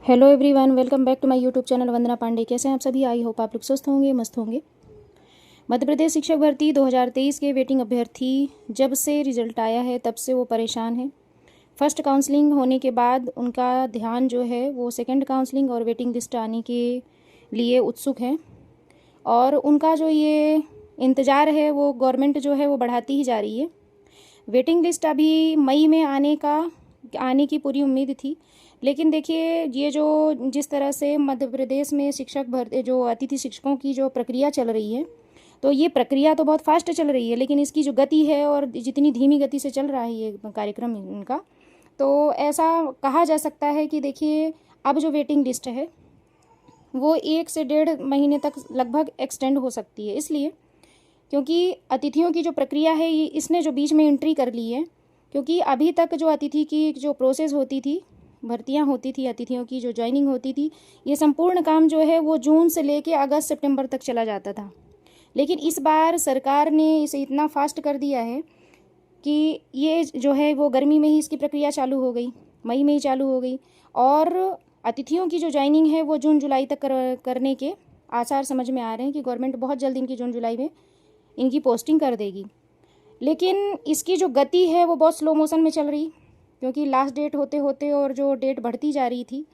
Hello everyone, welcome back to my YouTube channel Vandana Pandey. कैसे हैं आप सभी? आई होप आप लोग स्वस्थ होंगे, मस्त होंगे। मध्य प्रदेश शिक्षक भर्ती 2023 के वेटिंग अभ्यर्थी जब से रिजल्ट आया है तब से वो परेशान हैं। फर्स्ट काउंसलिंग होने के बाद उनका ध्यान जो है वो सेकंड काउंसलिंग और वेटिंग लिस्ट आने के लिए उत्सुक है, और उनका जो ये इंतज़ार है वो गवर्नमेंट जो है वो बढ़ाती ही जा रही है। वेटिंग लिस्ट अभी मई में आने की पूरी उम्मीद थी, लेकिन देखिए ये जो जिस तरह से मध्य प्रदेश में शिक्षक भर्ती जो अतिथि शिक्षकों की जो प्रक्रिया चल रही है, तो ये प्रक्रिया तो बहुत फास्ट चल रही है, लेकिन इसकी जो गति है और जितनी धीमी गति से चल रहा है ये कार्यक्रम इनका, तो ऐसा कहा जा सकता है कि देखिए अब जो वेटिंग लिस्ट है वो 1 से 1.5 महीने तक लगभग एक्सटेंड हो सकती है। इसलिए क्योंकि अतिथियों की जो प्रक्रिया है ये इसने जो बीच में एंट्री कर ली है, क्योंकि अभी तक जो अतिथि की जो प्रोसेस होती थी, भर्तियां होती थी, अतिथियों की जो ज्वाइनिंग होती थी, ये संपूर्ण काम जो है वो जून से लेके अगस्त सितंबर तक चला जाता था। लेकिन इस बार सरकार ने इसे इतना फास्ट कर दिया है कि ये जो है वो गर्मी में ही इसकी प्रक्रिया चालू हो गई, मई में ही चालू हो गई, और अतिथियों की जो ज्वाइनिंग है वो जून जुलाई तक करने के आसार समझ में आ रहे हैं कि गवर्नमेंट बहुत जल्द इनकी जून जुलाई में इनकी पोस्टिंग कर देगी। लेकिन इसकी जो गति है वो बहुत स्लो मोशन में चल रही, क्योंकि लास्ट डेट होते होते और जो डेट बढ़ती जा रही थी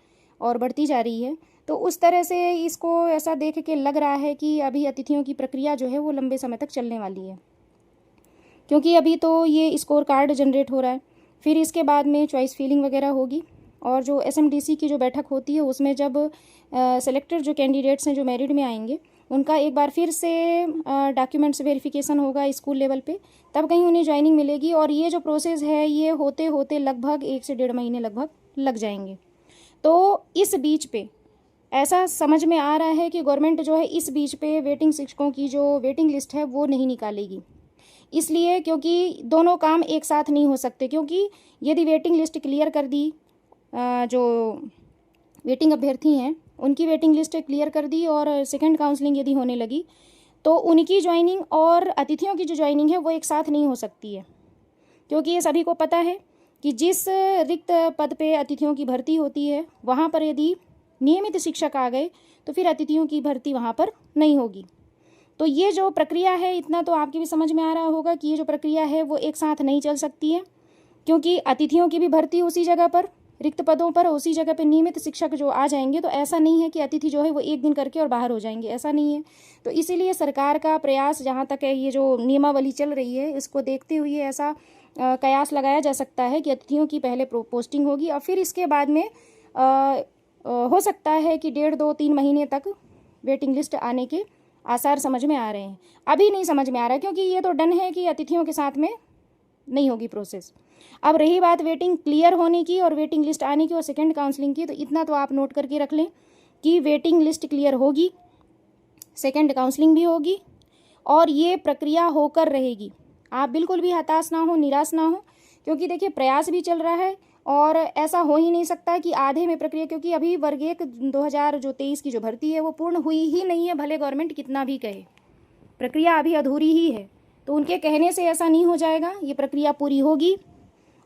और बढ़ती जा रही है, तो उस तरह से इसको ऐसा देख के लग रहा है कि अभी अतिथियों की प्रक्रिया जो है वो लंबे समय तक चलने वाली है। क्योंकि अभी तो ये स्कोर कार्ड जनरेट हो रहा है, फिर इसके बाद में चॉइस फिलिंग वगैरह होगी, और जो एसएमडीसी की जो बैठक होती है उसमें जब सेलेक्टेड जो कैंडिडेट्स हैं जो मेरिट में आएंगे उनका एक बार फिर से डॉक्यूमेंट्स वेरिफिकेशन होगा स्कूल लेवल पे, तब कहीं उन्हें ज्वाइनिंग मिलेगी। और ये जो प्रोसेस है ये होते होते लगभग 1 से 1.5 महीने लगभग लग जाएंगे। तो इस बीच पे ऐसा समझ में आ रहा है कि गवर्नमेंट जो है इस बीच पे वेटिंग शिक्षकों की जो वेटिंग लिस्ट है वो नहीं निकालेगी। इसलिए क्योंकि दोनों काम एक साथ नहीं हो सकते, क्योंकि यदि वेटिंग लिस्ट क्लियर कर दी, जो वेटिंग अभ्यर्थी हैं उनकी वेटिंग लिस्ट क्लियर कर दी और सेकंड काउंसलिंग यदि होने लगी, तो उनकी ज्वाइनिंग और अतिथियों की जो ज्वाइनिंग है वो एक साथ नहीं हो सकती है। क्योंकि ये सभी को पता है कि जिस रिक्त पद पे अतिथियों की भर्ती होती है वहाँ पर यदि नियमित शिक्षक आ गए तो फिर अतिथियों की भर्ती वहाँ पर नहीं होगी। तो ये जो प्रक्रिया है, इतना तो आपकी भी समझ में आ रहा होगा कि ये जो प्रक्रिया है वो एक साथ नहीं चल सकती है, क्योंकि अतिथियों की भी भर्ती उसी जगह पर, रिक्त पदों पर उसी जगह पे नियमित शिक्षक जो आ जाएंगे, तो ऐसा नहीं है कि अतिथि जो है वो एक दिन करके और बाहर हो जाएंगे, ऐसा नहीं है। तो इसीलिए सरकार का प्रयास, जहाँ तक है ये जो नियमावली चल रही है इसको देखते हुए ऐसा कयास लगाया जा सकता है कि अतिथियों की पहले पोस्टिंग होगी और फिर इसके बाद में हो सकता है कि 1.5-2-3 महीने तक वेटिंग लिस्ट आने के आसार समझ में आ रहे हैं। अभी नहीं समझ में आ रहा, क्योंकि ये तो डन है कि अतिथियों के साथ में नहीं होगी प्रोसेस। अब रही बात वेटिंग क्लियर होने की और वेटिंग लिस्ट आने की और सेकंड काउंसलिंग की, तो इतना तो आप नोट करके रख लें कि वेटिंग लिस्ट क्लियर होगी, सेकंड काउंसलिंग भी होगी, और ये प्रक्रिया होकर रहेगी। आप बिल्कुल भी हताश ना हो, निराश ना हो, क्योंकि देखिए प्रयास भी चल रहा है और ऐसा हो ही नहीं सकता कि आधे में प्रक्रिया, क्योंकि अभी वर्ग 1 2023 की जो भर्ती है वो पूर्ण हुई ही नहीं है, भले गवर्नमेंट कितना भी कहे, प्रक्रिया अभी अधूरी ही है। तो उनके कहने से ऐसा नहीं हो जाएगा, ये प्रक्रिया पूरी होगी,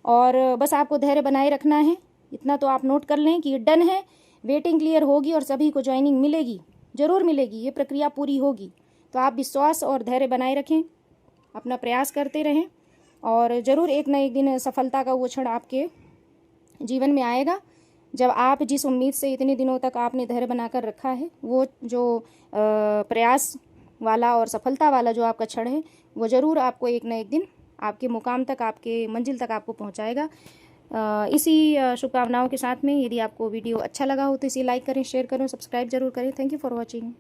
और बस आपको धैर्य बनाए रखना है। इतना तो आप नोट कर लें कि डन है, वेटिंग क्लियर होगी और सभी को ज्वाइनिंग मिलेगी, ज़रूर मिलेगी, ये प्रक्रिया पूरी होगी। तो आप विश्वास और धैर्य बनाए रखें, अपना प्रयास करते रहें, और ज़रूर एक न एक दिन सफलता का वो क्षण आपके जीवन में आएगा, जब आप जिस उम्मीद से इतने दिनों तक आपने धैर्य बनाकर रखा है, वो जो प्रयास वाला और सफलता वाला जो आपका क्षण है वो ज़रूर आपको एक न एक दिन आपके मुकाम तक, आपके मंजिल तक आपको पहुंचाएगा। इसी शुभकामनाओं के साथ में, यदि आपको वीडियो अच्छा लगा हो तो इसे लाइक करें, शेयर करें, सब्सक्राइब जरूर करें। Thank you for watching.